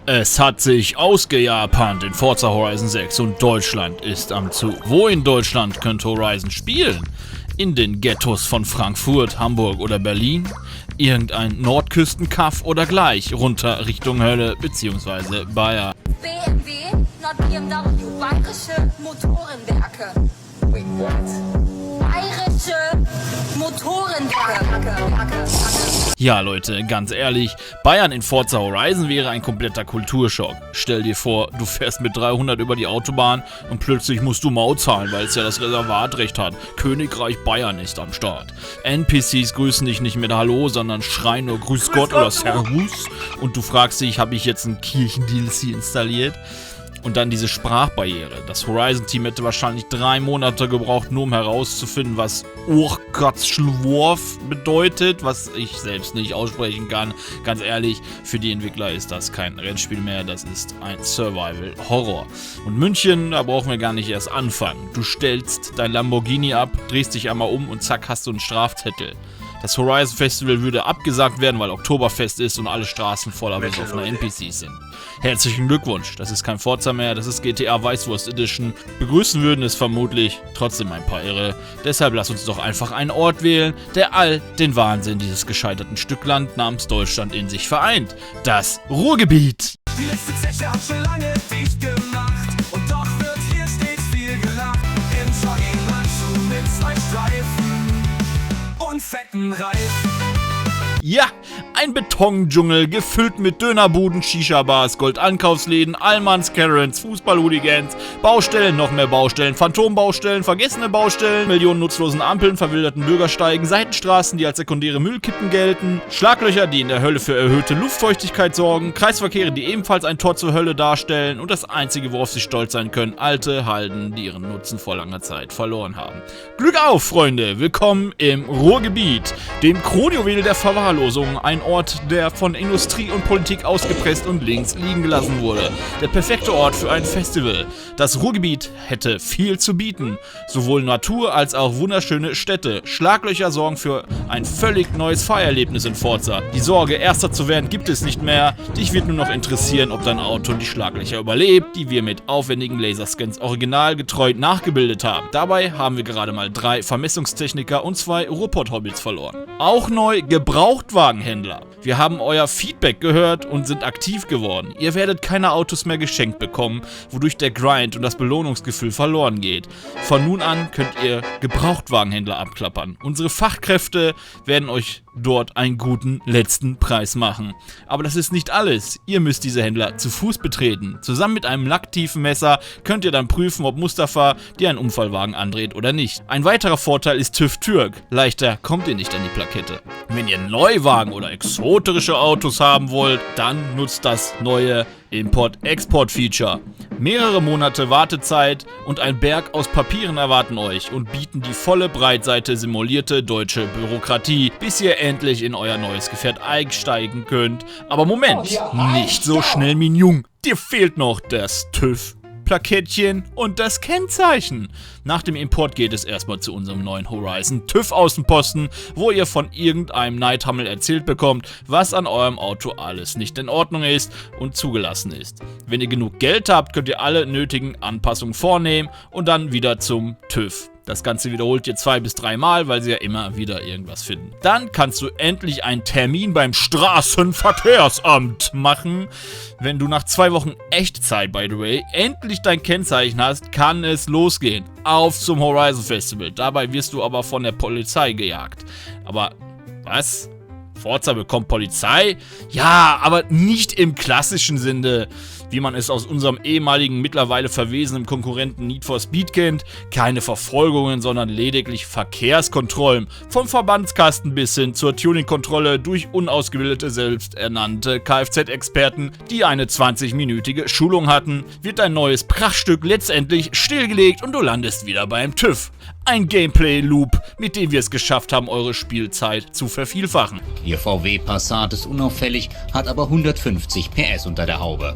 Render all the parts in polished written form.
Es hat sich ausgejapant in Forza Horizon 6 und Deutschland ist am Zug. Wo in Deutschland könnte Horizon spielen? In den Ghettos von Frankfurt, Hamburg oder Berlin? Irgendein Nordküstenkaff oder gleich runter Richtung Hölle bzw. Bayern? BMW, not BMW, Bayerische Motorenwerke. Wait, what? Bayerische Motorenwerke. Ja Leute, ganz ehrlich, Bayern in Forza Horizon wäre ein kompletter Kulturschock. Stell dir vor, du fährst mit 300 über die Autobahn und plötzlich musst du Maut zahlen, weil es ja das Reservatrecht hat. Königreich Bayern ist am Start. NPCs grüßen dich nicht mit Hallo, sondern schreien nur Grüß Gott oder Servus. Und du fragst dich, habe ich jetzt ein Kirchen-DLC installiert? Und dann diese Sprachbarriere. Das Horizon-Team hätte wahrscheinlich 3 Monate gebraucht, nur um herauszufinden, was Urkatschlworf bedeutet, was ich selbst nicht aussprechen kann. Ganz ehrlich, für die Entwickler ist das kein Rennspiel mehr, das ist ein Survival-Horror. Und München, da brauchen wir gar nicht erst anfangen. Du stellst dein Lamborghini ab, drehst dich einmal um und zack, hast du einen Strafzettel. Das Horizon Festival würde abgesagt werden, weil Oktoberfest ist und alle Straßen voller besoffener NPCs sind. Herzlichen Glückwunsch, das ist kein Forza mehr, das ist GTA Weißwurst Edition. Begrüßen würden es vermutlich trotzdem ein paar Irre. Deshalb lass uns doch einfach einen Ort wählen, der all den Wahnsinn dieses gescheiterten Stück Land namens Deutschland in sich vereint. Das Ruhrgebiet. Die letzte Zeche hat schon lange dicht gemacht und doch wird hier stets viel gelacht. Im Jogginganzug mit 2 Streifen und fetten Reifen. Ja, ein Betondschungel, gefüllt mit Dönerbuden, Shisha-Bars, Goldankaufsläden, Allmanns, Karens, Fußball-Hooligans, Baustellen, noch mehr Baustellen, Phantombaustellen, vergessene Baustellen, Millionen nutzlosen Ampeln, verwilderten Bürgersteigen, Seitenstraßen, die als sekundäre Müllkippen gelten, Schlaglöcher, die in der Hölle für erhöhte Luftfeuchtigkeit sorgen, Kreisverkehre, die ebenfalls ein Tor zur Hölle darstellen und das einzige, worauf sie stolz sein können, alte Halden, die ihren Nutzen vor langer Zeit verloren haben. Glück auf, Freunde! Willkommen im Ruhrgebiet, dem Kronjuwel der Verwahrlosung, ein Ort, der von Industrie und Politik ausgepresst und links liegen gelassen wurde. Der perfekte Ort für ein Festival. Das Ruhrgebiet hätte viel zu bieten. Sowohl Natur als auch wunderschöne Städte. Schlaglöcher sorgen für ein völlig neues Fahrerlebnis in Forza. Die Sorge, Erster zu werden, gibt es nicht mehr. Dich wird nur noch interessieren, ob dein Auto die Schlaglöcher überlebt, die wir mit aufwendigen Laserscans originalgetreu nachgebildet haben. Dabei haben wir gerade mal 3 Vermessungstechniker und 2 Ruhrpott-Hobbits verloren. Auch neu Gebrauchtwagenhändler. Wir haben euer Feedback gehört und sind aktiv geworden. Ihr werdet keine Autos mehr geschenkt bekommen, wodurch der Grind und das Belohnungsgefühl verloren geht. Von nun an könnt ihr Gebrauchtwagenhändler abklappern. Unsere Fachkräfte werden euch dort einen guten letzten Preis machen. Aber das ist nicht alles. Ihr müsst diese Händler zu Fuß betreten. Zusammen mit einem lacktiefen Messer könnt ihr dann prüfen, ob Mustafa dir einen Unfallwagen andreht oder nicht. Ein weiterer Vorteil ist TÜV Türk. Leichter kommt ihr nicht an die Plakette. Wenn ihr Neuwagen oder exotische Autos haben wollt, dann nutzt das neue Import-Export-Feature. Mehrere Monate Wartezeit und ein Berg aus Papieren erwarten euch und bieten die volle Breitseite simulierte deutsche Bürokratie, bis ihr endlich in euer neues Gefährt einsteigen könnt. Aber Moment, nicht so schnell, Minjung. Dir fehlt noch das TÜV Plakettchen und das Kennzeichen. Nach dem Import geht es erstmal zu unserem neuen Horizon TÜV-Außenposten, wo ihr von irgendeinem Neidhammel erzählt bekommt, was an eurem Auto alles nicht in Ordnung ist und zugelassen ist. Wenn ihr genug Geld habt, könnt ihr alle nötigen Anpassungen vornehmen und dann wieder zum TÜV. Das Ganze wiederholt ihr 2 bis 3 Mal, weil sie ja immer wieder irgendwas finden. Dann kannst du endlich einen Termin beim Straßenverkehrsamt machen. Wenn du nach 2 Wochen Echtzeit, by the way, endlich dein Kennzeichen hast, kann es losgehen. Auf zum Horizon Festival. Dabei wirst du aber von der Polizei gejagt. Aber was? Forza bekommt Polizei? Ja, aber nicht im klassischen Sinne, wie man es aus unserem ehemaligen, mittlerweile verwesenen Konkurrenten Need for Speed kennt. Keine Verfolgungen, sondern lediglich Verkehrskontrollen. Vom Verbandskasten bis hin zur Tuningkontrolle durch unausgebildete, selbsternannte Kfz-Experten, die eine 20-minütige Schulung hatten, wird dein neues Prachtstück letztendlich stillgelegt und du landest wieder beim TÜV. Ein Gameplay-Loop, mit dem wir es geschafft haben, eure Spielzeit zu vervielfachen. Ihr VW Passat ist unauffällig, hat aber 150 PS unter der Haube.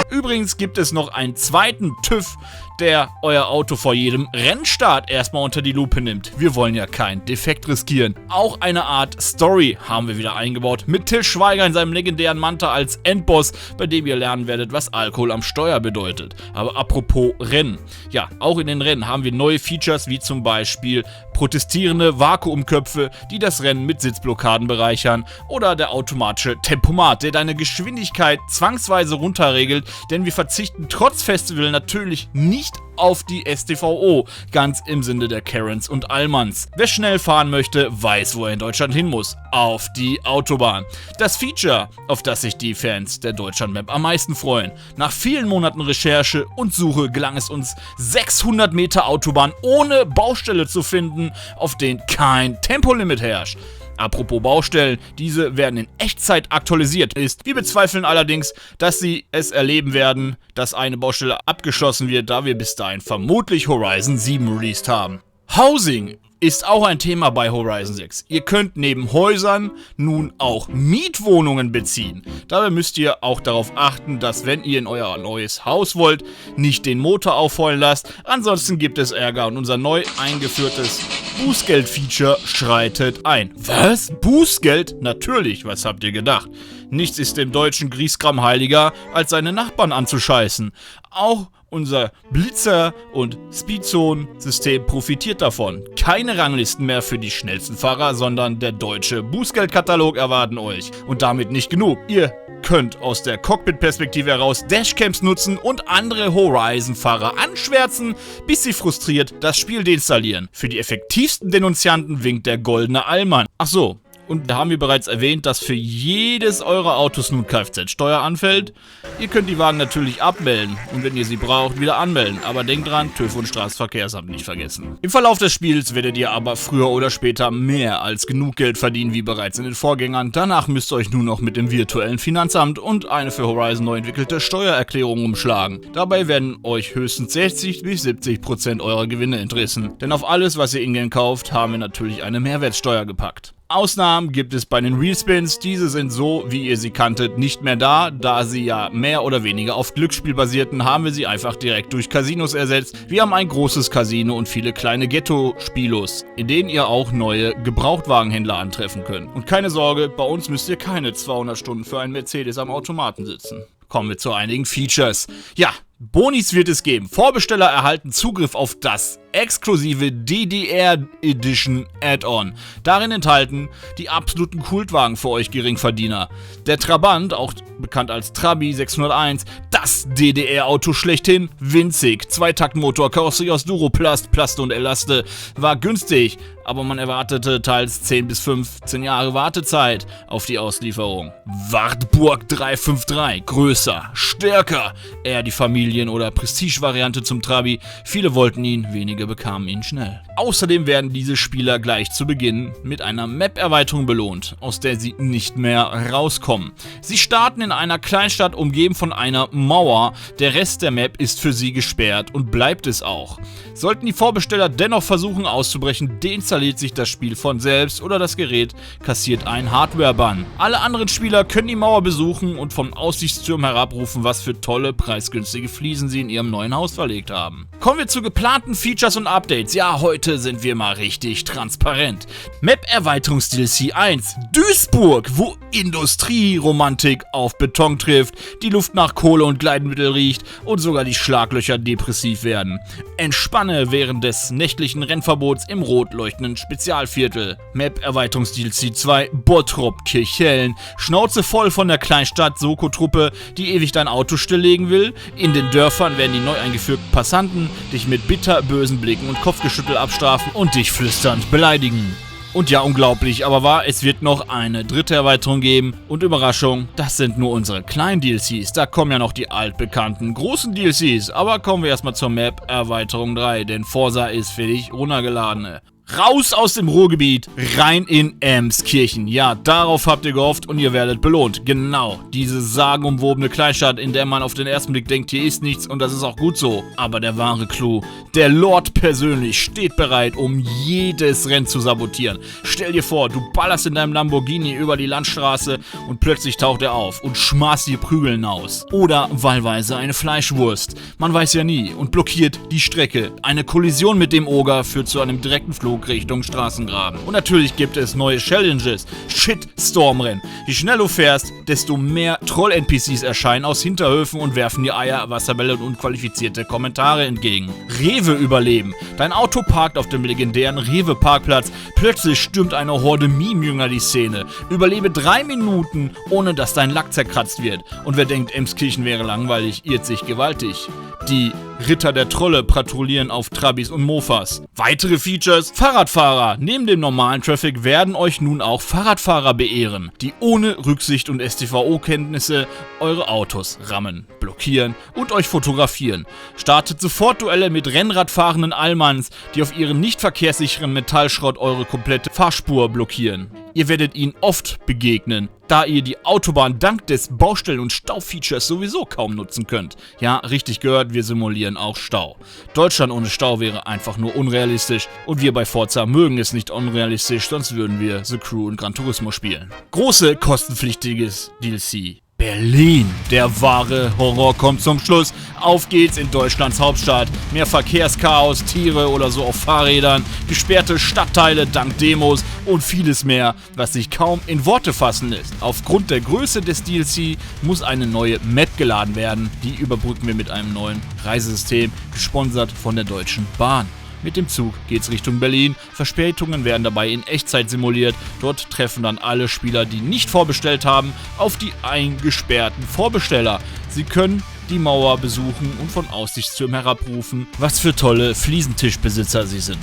Übrigens gibt es noch einen zweiten TÜV, der euer Auto vor jedem Rennstart erstmal unter die Lupe nimmt. Wir wollen ja keinen Defekt riskieren. Auch eine Art Story haben wir wieder eingebaut, mit Til Schweiger in seinem legendären Manta als Endboss, bei dem ihr lernen werdet, was Alkohol am Steuer bedeutet. Aber apropos Rennen. Ja, auch in den Rennen haben wir neue Features, wie zum Beispiel protestierende Vakuumköpfe, die das Rennen mit Sitzblockaden bereichern, oder der automatische Tempomat, der deine Geschwindigkeit zwangsweise runterregelt, denn wir verzichten trotz Festival natürlich nicht auf die StVO, ganz im Sinne der Karens und Allmanns. Wer schnell fahren möchte, weiß, wo er in Deutschland hin muss. Auf die Autobahn. Das Feature, auf das sich die Fans der Deutschland-Map am meisten freuen. Nach vielen Monaten Recherche und Suche gelang es uns, 600 Meter Autobahn ohne Baustelle zu finden, auf denen kein Tempolimit herrscht. Apropos Baustellen, diese werden in Echtzeit aktualisiert. Wir bezweifeln allerdings, dass sie es erleben werden, dass eine Baustelle abgeschlossen wird, da wir bis dahin vermutlich Horizon 7 released haben. Housing ist auch ein Thema bei Horizon 6. Ihr könnt neben Häusern nun auch Mietwohnungen beziehen. Dabei müsst ihr auch darauf achten, dass, wenn ihr in euer neues Haus wollt, nicht den Motor aufheulen lasst. Ansonsten gibt es Ärger und unser neu eingeführtes Bußgeld-Feature schreitet ein. Was? Bußgeld? Natürlich, was habt ihr gedacht? Nichts ist dem deutschen Grieskram heiliger, als seine Nachbarn anzuscheißen. Auch unser Blitzer- und Speedzone-System profitiert davon. Keine Ranglisten mehr für die schnellsten Fahrer, sondern der deutsche Bußgeldkatalog erwarten euch. Und damit nicht genug. Ihr könnt aus der Cockpit-Perspektive heraus Dashcams nutzen und andere Horizon-Fahrer anschwärzen, bis sie frustriert das Spiel deinstallieren. Für die effektivsten Denunzianten winkt der goldene Allmann. Ach so. Und da haben wir bereits erwähnt, dass für jedes eurer Autos nun Kfz-Steuer anfällt. Ihr könnt die Wagen natürlich abmelden und wenn ihr sie braucht, wieder anmelden. Aber denkt dran, TÜV und Straßenverkehrsamt nicht vergessen. Im Verlauf des Spiels werdet ihr aber früher oder später mehr als genug Geld verdienen wie bereits in den Vorgängern. Danach müsst ihr euch nur noch mit dem virtuellen Finanzamt und eine für Horizon neu entwickelte Steuererklärung umschlagen. Dabei werden euch höchstens 60 bis 70% eurer Gewinne entrissen. Denn auf alles, was ihr in-game kauft, haben wir natürlich eine Mehrwertsteuer gepackt. Ausnahmen gibt es bei den Realspins, diese sind so, wie ihr sie kanntet, nicht mehr da sie ja mehr oder weniger auf Glücksspiel basierten, haben wir sie einfach direkt durch Casinos ersetzt. Wir haben ein großes Casino und viele kleine Ghetto-Spielos, in denen ihr auch neue Gebrauchtwagenhändler antreffen könnt. Und keine Sorge, bei uns müsst ihr keine 200 Stunden für einen Mercedes am Automaten sitzen. Kommen wir zu einigen Features. Ja, Bonis wird es geben. Vorbesteller erhalten Zugriff auf das exklusive DDR Edition Add-on. Darin enthalten die absoluten Kultwagen für euch Geringverdiener. Der Trabant, auch bekannt als Trabi 601, das DDR-Auto schlechthin, winzig, Zweitaktmotor, Karosserie aus Duroplast, Plast und Elaste, war günstig, aber man erwartete teils 10 bis 15 Jahre Wartezeit auf die Auslieferung. Wartburg 353, größer, stärker, eher die Familien- oder Prestige-Variante zum Trabi. Viele wollten ihn, wenige bekamen ihn schnell. Außerdem werden diese Spieler gleich zu Beginn mit einer Map-Erweiterung belohnt, aus der sie nicht mehr rauskommen. Sie starten in einer Kleinstadt umgeben von einer Mauer, der Rest der Map ist für sie gesperrt und bleibt es auch. Sollten die Vorbesteller dennoch versuchen auszubrechen, deinstalliert sich das Spiel von selbst oder das Gerät kassiert einen Hardware-Bann. Alle anderen Spieler können die Mauer besuchen und vom Aussichtsturm herabrufen, was für tolle, preisgünstige Fliesen sie in ihrem neuen Haus verlegt haben. Kommen wir zu geplanten Features und Updates. Ja, heute sind wir mal richtig transparent. Map-Erweiterungs-DLC 1, Duisburg, wo Industrieromantik auf Beton trifft, die Luft nach Kohle und Gleitmittel riecht und sogar die Schlaglöcher depressiv werden. Entspanne während des nächtlichen Rennverbots im rot leuchtenden Spezialviertel. Map-Erweiterungs-DLC 2, Bottrop, Kirchhellen, Schnauze voll von der Kleinstadt Soko-Truppe, die ewig dein Auto stilllegen will. In den Dörfern werden die neu eingeführten Passanten dich mit bitterbösen Blicken und Kopfgeschüttel abstrafen und dich flüsternd beleidigen. Und ja, unglaublich, aber wahr, es wird noch eine dritte Erweiterung geben. Und Überraschung, das sind nur unsere kleinen DLCs. Da kommen ja noch die altbekannten großen DLCs. Aber kommen wir erstmal zur Map Erweiterung 3, denn Forza ist für dich runtergeladen. Raus aus dem Ruhrgebiet, rein in Emskirchen. Ja, darauf habt ihr gehofft und ihr werdet belohnt. Genau, diese sagenumwobene Kleinstadt, in der man auf den ersten Blick denkt, hier ist nichts und das ist auch gut so. Aber der wahre Clou, der Lord persönlich steht bereit, um jedes Rennen zu sabotieren. Stell dir vor, du ballerst in deinem Lamborghini über die Landstraße und plötzlich taucht er auf und schmaßt dir Prügeln aus. Oder wahlweise eine Fleischwurst. Man weiß ja nie und blockiert die Strecke. Eine Kollision mit dem Oger führt zu einem direkten Flug Richtung Straßengraben. Und natürlich gibt es neue Challenges. Shitstorm-Rennen. Je schneller du fährst, desto mehr Troll-NPCs erscheinen aus Hinterhöfen und werfen dir Eier, Wasserbälle und unqualifizierte Kommentare entgegen. Rewe überleben. Dein Auto parkt auf dem legendären Rewe-Parkplatz. Plötzlich stürmt eine Horde Meme-Jünger die Szene. Überlebe 3 Minuten, ohne dass dein Lack zerkratzt wird. Und wer denkt, Emskirchen wäre langweilig, irrt sich gewaltig. Die Ritter der Trolle patrouillieren auf Trabis und Mofas. Weitere Features: Fahrradfahrer. Neben dem normalen Traffic werden euch nun auch Fahrradfahrer beehren, die ohne Rücksicht und StVO-Kenntnisse eure Autos rammen, blockieren und euch fotografieren. Startet sofort Duelle mit Rennradfahrenden Allmanns, die auf ihren nicht verkehrssicheren Metallschrott eure komplette Fahrspur blockieren. Ihr werdet ihnen oft begegnen, da ihr die Autobahn dank des Baustellen- und Staufeatures sowieso kaum nutzen könnt. Ja, richtig gehört, wir simulieren auch Stau. Deutschland ohne Stau wäre einfach nur unrealistisch und wir bei Forza mögen es nicht unrealistisch, sonst würden wir The Crew und Gran Turismo spielen. Große kostenpflichtiges DLC. Berlin. Der wahre Horror kommt zum Schluss. Auf geht's in Deutschlands Hauptstadt. Mehr Verkehrschaos, Tiere oder so auf Fahrrädern, gesperrte Stadtteile dank Demos und vieles mehr, was sich kaum in Worte fassen lässt. Aufgrund der Größe des DLC muss eine neue Map geladen werden. Die überbrücken wir mit einem neuen Reisesystem, gesponsert von der Deutschen Bahn. Mit dem Zug geht's Richtung Berlin. Verspätungen werden dabei in Echtzeit simuliert. Dort treffen dann alle Spieler, die nicht vorbestellt haben, auf die eingesperrten Vorbesteller. Sie können die Mauer besuchen und von Aussichtsturm herabrufen, was für tolle Fliesentischbesitzer sie sind.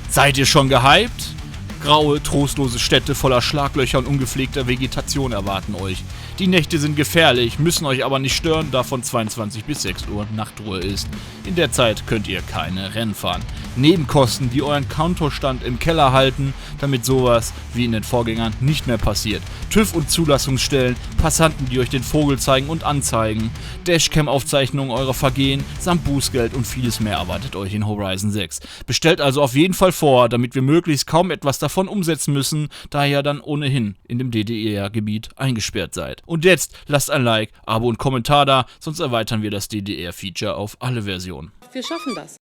Seid ihr schon gehypt? Graue, trostlose Städte voller Schlaglöcher und ungepflegter Vegetation erwarten euch. Die Nächte sind gefährlich, müssen euch aber nicht stören, da von 22 bis 6 Uhr Nachtruhe ist. In der Zeit könnt ihr keine Rennen fahren. Nebenkosten, die euren Kontostand im Keller halten, damit sowas wie in den Vorgängern nicht mehr passiert. TÜV und Zulassungsstellen, Passanten, die euch den Vogel zeigen und anzeigen, Dashcam-Aufzeichnungen eurer Vergehen samt Bußgeld und vieles mehr erwartet euch in Horizon 6. Bestellt also auf jeden Fall vor, damit wir möglichst kaum etwas davon umsetzen müssen, da ihr dann ohnehin in dem DDR-Gebiet eingesperrt seid. Und jetzt lasst ein Like, Abo und Kommentar da, sonst erweitern wir das DDR-Feature auf alle Versionen. Wir schaffen das.